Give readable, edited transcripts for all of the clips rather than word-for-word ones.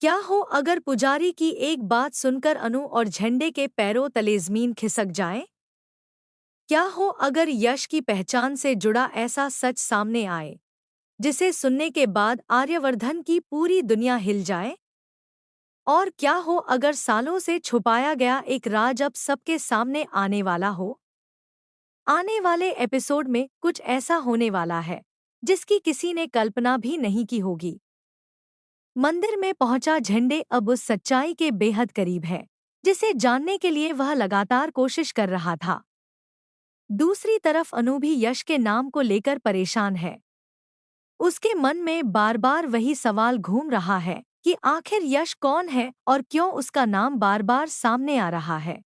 क्या हो अगर पुजारी की एक बात सुनकर अनु और झंडे के पैरों तले जमीन खिसक जाए? क्या हो अगर यश की पहचान से जुड़ा ऐसा सच सामने आए जिसे सुनने के बाद आर्यवर्धन की पूरी दुनिया हिल जाए? और क्या हो अगर सालों से छुपाया गया एक राज अब सबके सामने आने वाला हो? आने वाले एपिसोड में कुछ ऐसा होने वाला है जिसकी किसी ने कल्पना भी नहीं की होगी। मंदिर में पहुंचा झंडे अब उस सच्चाई के बेहद करीब है जिसे जानने के लिए वह लगातार कोशिश कर रहा था। दूसरी तरफ अनु भी यश के नाम को लेकर परेशान है। उसके मन में बार बार वही सवाल घूम रहा है कि आखिर यश कौन है और क्यों उसका नाम बार बार सामने आ रहा है।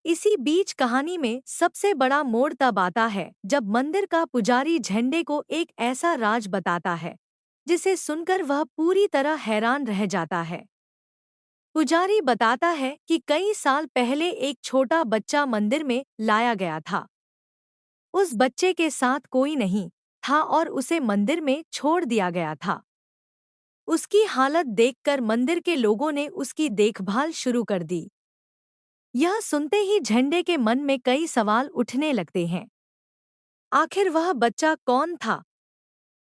इसी बीच कहानी में सबसे बड़ा मोड़ तब आता है जब मंदिर का पुजारी झंडे को एक ऐसा राज बताता है जिसे सुनकर वह पूरी तरह हैरान रह जाता है। पुजारी बताता है कि कई साल पहले एक छोटा बच्चा मंदिर में लाया गया था। उस बच्चे के साथ कोई नहीं था और उसे मंदिर में छोड़ दिया गया था। उसकी हालत देखकर मंदिर के लोगों ने उसकी देखभाल शुरू कर दी। यह सुनते ही झंडे के मन में कई सवाल उठने लगते हैं। आखिर वह बच्चा कौन था?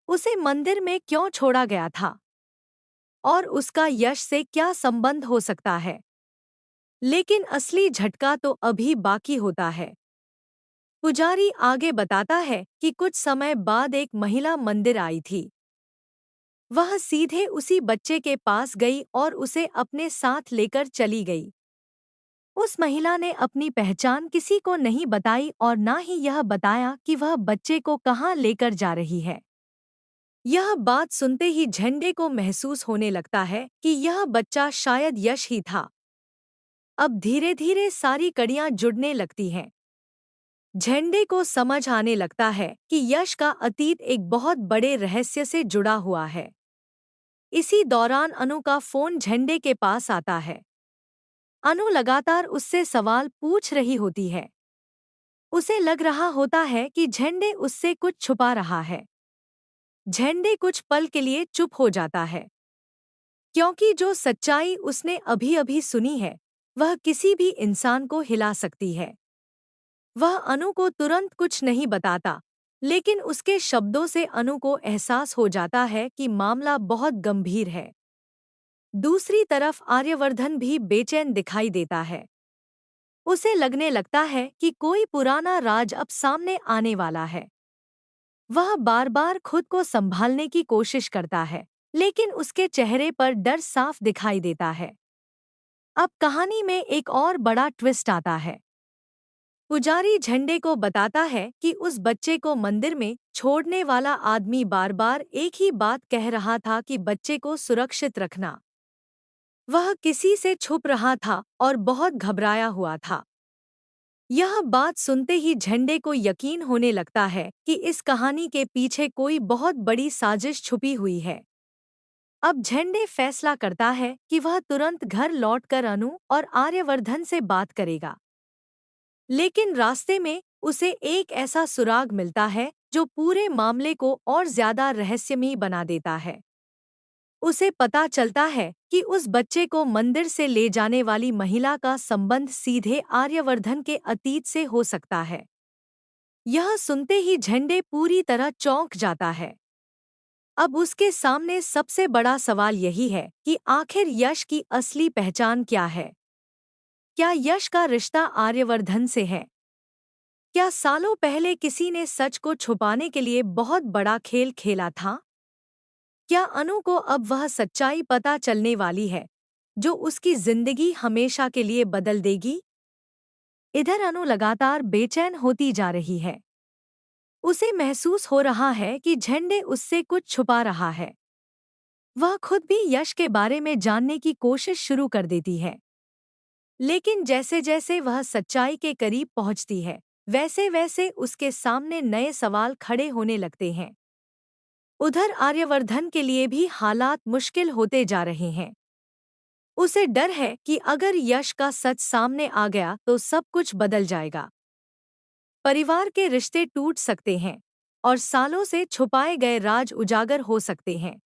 उसे मंदिर में क्यों छोड़ा गया था? और उसका यश से क्या संबंध हो सकता है? लेकिन असली झटका तो अभी बाकी होता है। पुजारी आगे बताता है कि कुछ समय बाद एक महिला मंदिर आई थी। वह सीधे उसी बच्चे के पास गई और उसे अपने साथ लेकर चली गई। उस महिला ने अपनी पहचान किसी को नहीं बताई और ना ही यह बताया कि वह बच्चे को कहाँ लेकर जा रही है। यह बात सुनते ही झंडे को महसूस होने लगता है कि यह बच्चा शायद यश ही था। अब धीरे धीरे सारी कड़ियां जुड़ने लगती हैं। झंडे को समझ आने लगता है कि यश का अतीत एक बहुत बड़े रहस्य से जुड़ा हुआ है। इसी दौरान अनु का फोन झंडे के पास आता है। अनु लगातार उससे सवाल पूछ रही होती है। उसे लग रहा होता है कि झंडे उससे कुछ छुपा रहा है। झंडे कुछ पल के लिए चुप हो जाता है, क्योंकि जो सच्चाई उसने अभी अभी सुनी है वह किसी भी इंसान को हिला सकती है। वह अनु को तुरंत कुछ नहीं बताता, लेकिन उसके शब्दों से अनु को एहसास हो जाता है कि मामला बहुत गंभीर है। दूसरी तरफ आर्यवर्धन भी बेचैन दिखाई देता है। उसे लगने लगता है कि कोई पुराना राज अब सामने आने वाला है। वह बार बार खुद को संभालने की कोशिश करता है, लेकिन उसके चेहरे पर डर साफ दिखाई देता है। अब कहानी में एक और बड़ा ट्विस्ट आता है। पुजारी झंडे को बताता है कि उस बच्चे को मंदिर में छोड़ने वाला आदमी बार बार एक ही बात कह रहा था कि बच्चे को सुरक्षित रखना। वह किसी से छुप रहा था और बहुत घबराया हुआ था। यह बात सुनते ही झंडे को यकीन होने लगता है कि इस कहानी के पीछे कोई बहुत बड़ी साजिश छुपी हुई है। अब झंडे फैसला करता है कि वह तुरंत घर लौटकर अनु और आर्यवर्धन से बात करेगा। लेकिन रास्ते में उसे एक ऐसा सुराग मिलता है जो पूरे मामले को और ज्यादा रहस्यमयी बना देता है। उसे पता चलता है कि उस बच्चे को मंदिर से ले जाने वाली महिला का संबंध सीधे आर्यवर्धन के अतीत से हो सकता है। यह सुनते ही झंडे पूरी तरह चौंक जाता है। अब उसके सामने सबसे बड़ा सवाल यही है कि आखिर यश की असली पहचान क्या है? क्या यश का रिश्ता आर्यवर्धन से है? क्या सालों पहले किसी ने सच को छुपाने के लिए बहुत बड़ा खेल खेला था? क्या अनु को अब वह सच्चाई पता चलने वाली है जो उसकी जिंदगी हमेशा के लिए बदल देगी? इधर अनु लगातार बेचैन होती जा रही है। उसे महसूस हो रहा है कि झंडे उससे कुछ छुपा रहा है। वह खुद भी यश के बारे में जानने की कोशिश शुरू कर देती है। लेकिन जैसे जैसे वह सच्चाई के करीब पहुंचती है, वैसे वैसे उसके सामने नए सवाल खड़े होने लगते हैं। उधर आर्यवर्धन के लिए भी हालात मुश्किल होते जा रहे हैं। उसे डर है कि अगर यश का सच सामने आ गया तो सब कुछ बदल जाएगा। परिवार के रिश्ते टूट सकते हैं और सालों से छुपाए गए राज उजागर हो सकते हैं।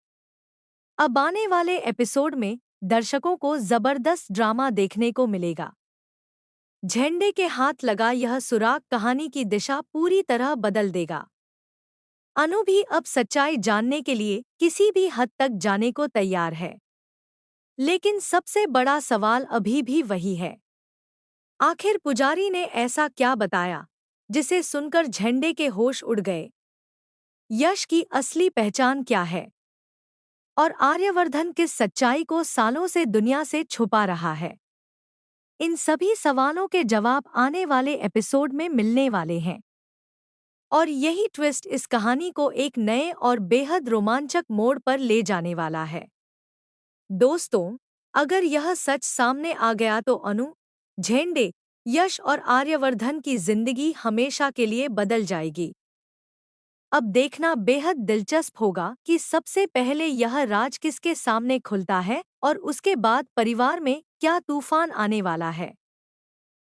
अब आने वाले एपिसोड में दर्शकों को जबरदस्त ड्रामा देखने को मिलेगा। झंडे के हाथ लगा यह सुराग कहानी की दिशा पूरी तरह बदल देगा। अनु भी अब सच्चाई जानने के लिए किसी भी हद तक जाने को तैयार है। लेकिन सबसे बड़ा सवाल अभी भी वही है, आखिर पुजारी ने ऐसा क्या बताया जिसे सुनकर झंडे के होश उड़ गए? यश की असली पहचान क्या है और आर्यवर्धन किस सच्चाई को सालों से दुनिया से छुपा रहा है? इन सभी सवालों के जवाब आने वाले एपिसोड में मिलने वाले हैं। और यही ट्विस्ट इस कहानी को एक नए और बेहद रोमांचक मोड़ पर ले जाने वाला है। दोस्तों, अगर यह सच सामने आ गया तो अनु, झेंडे, यश और आर्यवर्धन की जिंदगी हमेशा के लिए बदल जाएगी। अब देखना बेहद दिलचस्प होगा कि सबसे पहले यह राज किसके सामने खुलता है और उसके बाद परिवार में क्या तूफान आने वाला है।